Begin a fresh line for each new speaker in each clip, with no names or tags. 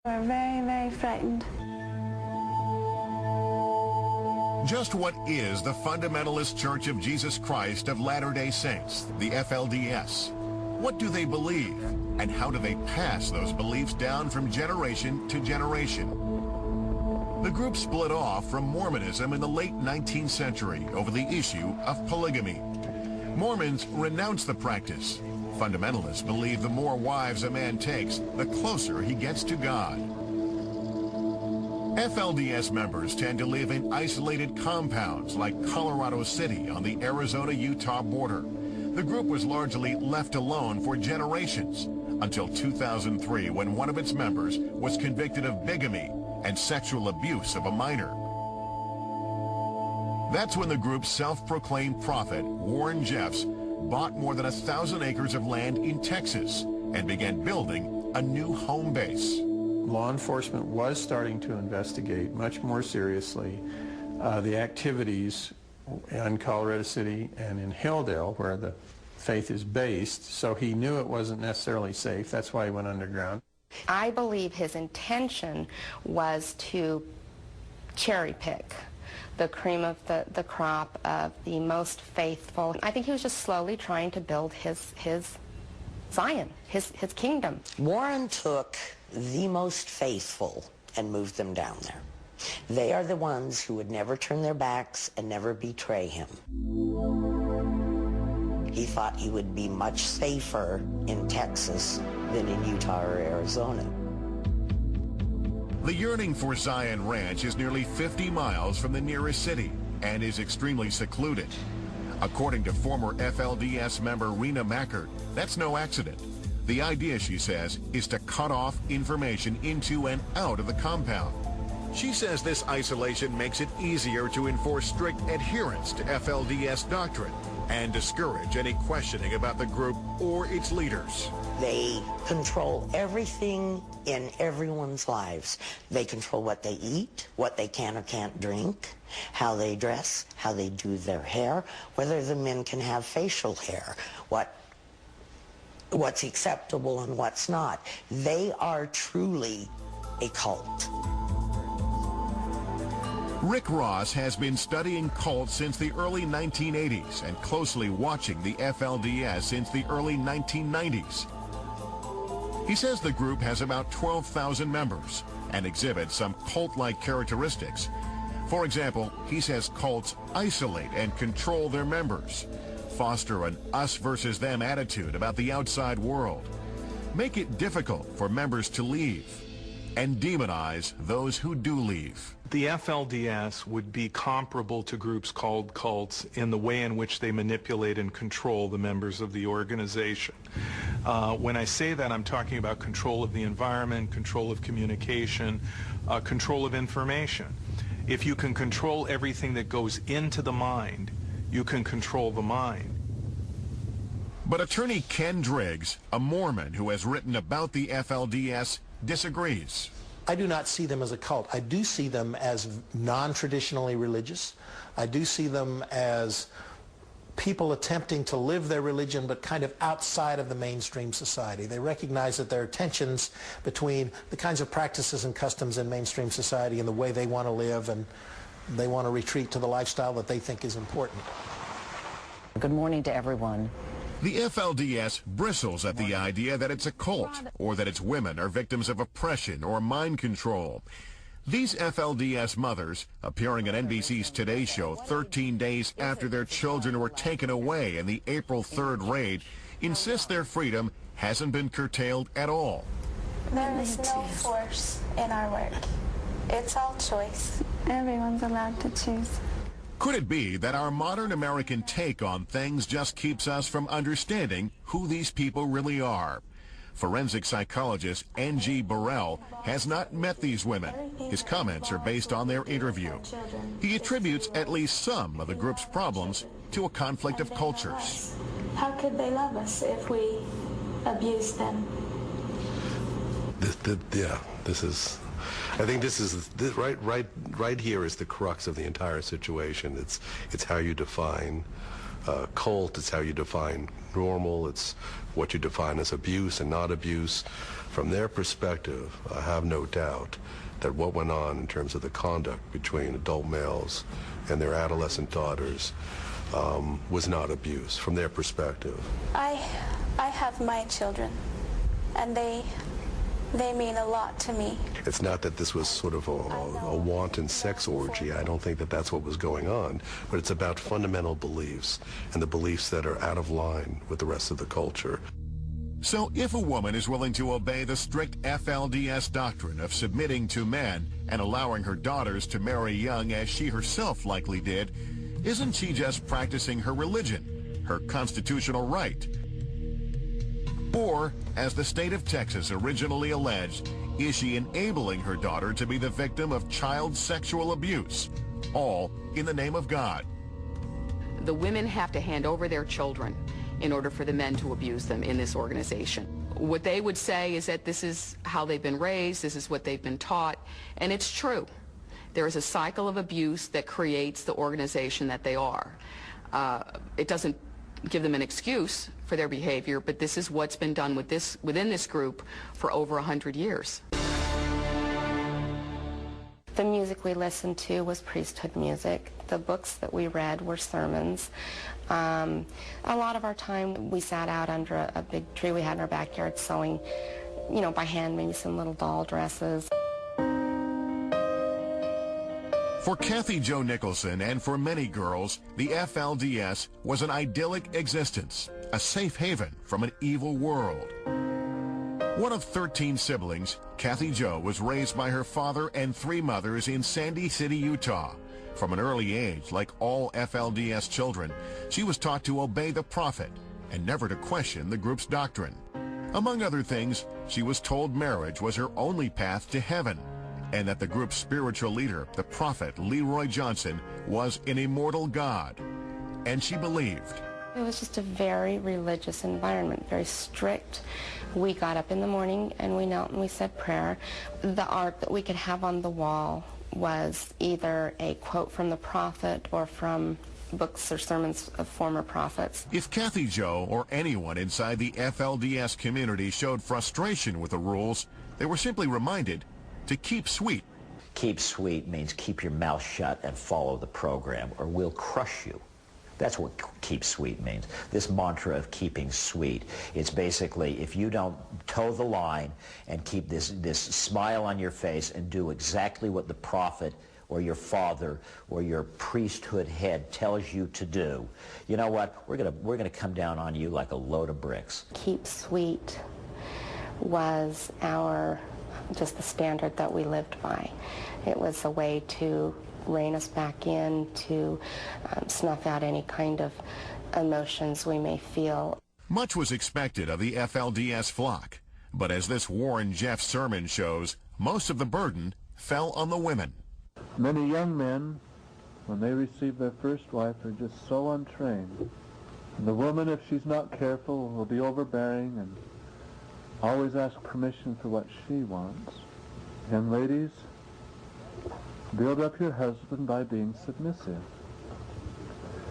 We're very, very frightened.
Just what is the Fundamentalist Church of Jesus Christ of Latter-day Saints, the FLDS? What do they believe, and how do they pass those beliefs down from generation to generation? The group split off from Mormonism in the late 19th century over the issue of polygamy. Mormons renounced the practice. Fundamentalists believe the more wives a man takes, the closer he gets to God. FLDS members tend to live in isolated compounds like Colorado City on the Arizona-Utah border. The group was largely left alone for generations until 2003, when one of its members was convicted of bigamy and sexual abuse of a minor. That's when the group's self-proclaimed prophet, Warren Jeffs, bought more than 1,000 acres of land in Texas and began building a new home base.
Law enforcement was starting to investigate much more seriously the activities in Colorado City and in Hilldale, where the faith is based, so he knew it wasn't necessarily safe. That's why he went underground.
I believe his intention was to cherry pick the cream of the crop of the most faithful. I think he was just slowly trying to build his Zion, his kingdom.
Warren took the most faithful and moved them down there. They are the ones who would never turn their backs and never betray him. He thought he would be much safer in Texas than in Utah or Arizona.
The yearning for Zion Ranch is nearly 50 miles from the nearest city and is extremely secluded. According to former FLDS member Rena Mackert, that's no accident. The idea, she says, is to cut off information into and out of the compound. She says this isolation makes it easier to enforce strict adherence to FLDS doctrine and discourage any questioning about the group or its leaders.
They control everything in everyone's lives. They control what they eat, what they can or can't drink, how they dress, how they do their hair, whether the men can have facial hair, what's acceptable and what's not. They are truly a cult.
Rick Ross has been studying cults since the early 1980s and closely watching the FLDS since the early 1990s. He says the group has about 12,000 members and exhibits some cult-like characteristics. For example, he says cults isolate and control their members, foster an us versus them attitude about the outside world, make it difficult for members to leave, and demonize those who do leave.
The FLDS would be comparable to groups called cults in the way in which they manipulate and control the members of the organization. When I say that, I'm talking about control of the environment, control of communication, control of information. If you can control everything that goes into the mind, you can control the mind.
But attorney Ken Driggs, a Mormon who has written about the FLDS, disagrees.
I do not see them as a cult. I do see them as non-traditionally religious. I do see them as people attempting to live their religion but kind of outside of the mainstream society. They recognize that there are tensions between the kinds of practices and customs in mainstream society and the way they want to live, and they want to retreat to the lifestyle that they think is important.
Good morning to everyone.
The FLDS bristles at the idea that it's a cult or that its women are victims of oppression or mind control. These FLDS mothers, appearing on NBC's Today Show 13 days after their children were taken away in the April 3rd raid, insist their freedom hasn't been curtailed at all.
There is no force in our work. It's all choice. Everyone's allowed to choose.
Could it be that our modern American take on things just keeps us from understanding who these people really are? Forensic psychologist N.G. Burrell has not met these women. His comments are based on their interview. He attributes at least some of the group's problems to a conflict of cultures.
How could they love us if we abuse them?
I think right here is the crux of the entire situation. It's how you define cult. It's how you define normal. It's what you define as abuse and not abuse. From their perspective, I have no doubt that what went on in terms of the conduct between adult males and their adolescent daughters was not abuse from their perspective.
I have my children, and they mean a lot to me.
It's not that this was sort of a wanton sex orgy. I don't think that that's what was going on, but it's about fundamental beliefs and the beliefs that are out of line with the rest of the culture.
So if a woman is willing to obey the strict FLDS doctrine of submitting to men and allowing her daughters to marry young as she herself likely did, isn't she just practicing her religion, her constitutional right? Or, as the state of Texas originally alleged, is she enabling her daughter to be the victim of child sexual abuse, all in the name of God?
The women have to hand over their children in order for the men to abuse them in this organization. What they would say is that this is how they've been raised, this is what they've been taught, and it's true. There is a cycle of abuse that creates the organization that they are. It doesn't give them an excuse for their behavior, but this is what's been done within this group for over 100 years.
The music we listened to was priesthood music. The books that we read were sermons. A lot of our time we sat out under a big tree we had in our backyard sewing, you know, by hand, maybe some little doll dresses.
For Kathy Jo Nicholson and for many girls, the FLDS was an idyllic existence, a safe haven from an evil world. One of 13 siblings, Kathy Jo was raised by her father and 3 mothers in Sandy City, Utah. From an early age, like all FLDS children, she was taught to obey the prophet and never to question the group's doctrine. Among other things, she was told marriage was her only path to heaven, and that the group's spiritual leader, the prophet Leroy Johnson, was an immortal God. And she believed.
It was just a very religious environment, very strict. We got up in the morning and we knelt and we said prayer. The art that we could have on the wall was either a quote from the prophet or from books or sermons of former prophets.
If Kathy Jo or anyone inside the FLDS community showed frustration with the rules, they were simply reminded to keep sweet.
Keep sweet means keep your mouth shut and follow the program, or we'll crush you. That's what keep sweet means. This mantra of keeping sweet, it's basically if you don't toe the line and keep this smile on your face and do exactly what the prophet or your father or your priesthood head tells you to do, you know what? We're gonna come down on you like a load of bricks.
Keep sweet was just the standard that we lived by. It was a way to rein us back in, to snuff out any kind of emotions we may feel.
Much was expected of the FLDS flock, but as this Warren Jeff sermon shows, most of the burden fell on the women.
Many young men, when they receive their first wife, are just so untrained. And the woman, if she's not careful, will be overbearing and always ask permission for what she wants. Young ladies, build up your husband by being submissive.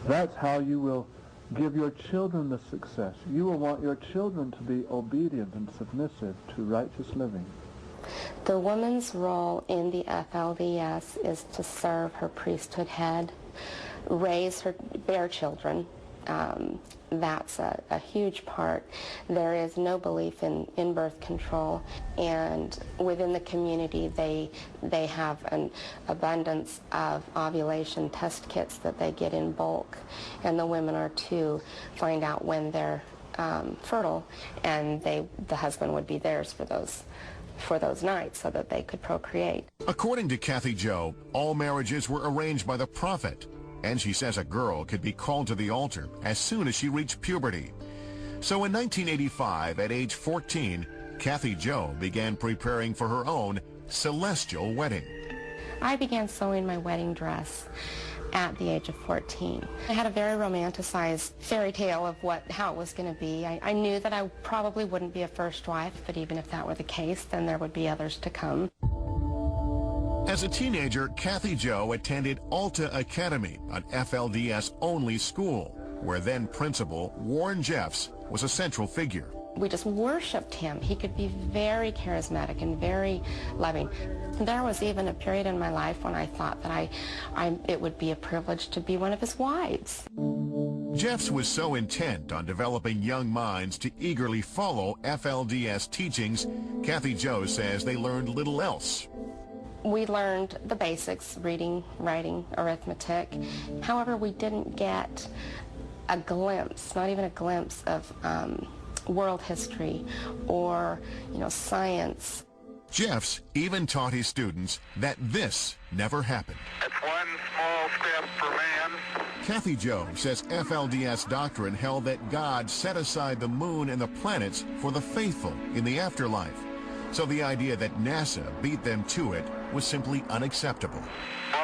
That's how you will give your children the success. You will want your children to be obedient and submissive to righteous living.
The woman's role in the FLDS is to serve her priesthood head, bear children. That's a huge part. There is no belief in birth control, and within the community they have an abundance of ovulation test kits that they get in bulk, and the women are to find out when they're fertile, and the husband would be theirs for those nights so that they could procreate.
According to Kathy Jo, all marriages were arranged by the prophet, and she says a girl could be called to the altar as soon as she reached puberty. So in 1985, at age 14, Kathy Jo began preparing for her own celestial wedding.
I began sewing my wedding dress at the age of 14. I had a very romanticized fairy tale of how it was going to be. I knew that I probably wouldn't be a first wife, but even if that were the case, then there would be others to come.
As a teenager, Kathy Jo attended Alta Academy, an FLDS-only school. where then principal Warren Jeffs was a central figure.
We just worshipped him. He could be very charismatic and very loving. There was even a period in my life when I thought that it would be a privilege to be one of his wives.
Jeffs was so intent on developing young minds to eagerly follow FLDS teachings, Kathy Joe says they learned little else.
We learned the basics, reading, writing, arithmetic. However, we didn't get a glimpse, not even a glimpse of world history or, science.
Jeffs even taught his students that this never happened.
It's one small step for man.
Kathy Joe says FLDS doctrine held that God set aside the moon and the planets for the faithful in the afterlife. So the idea that NASA beat them to it was simply unacceptable.
One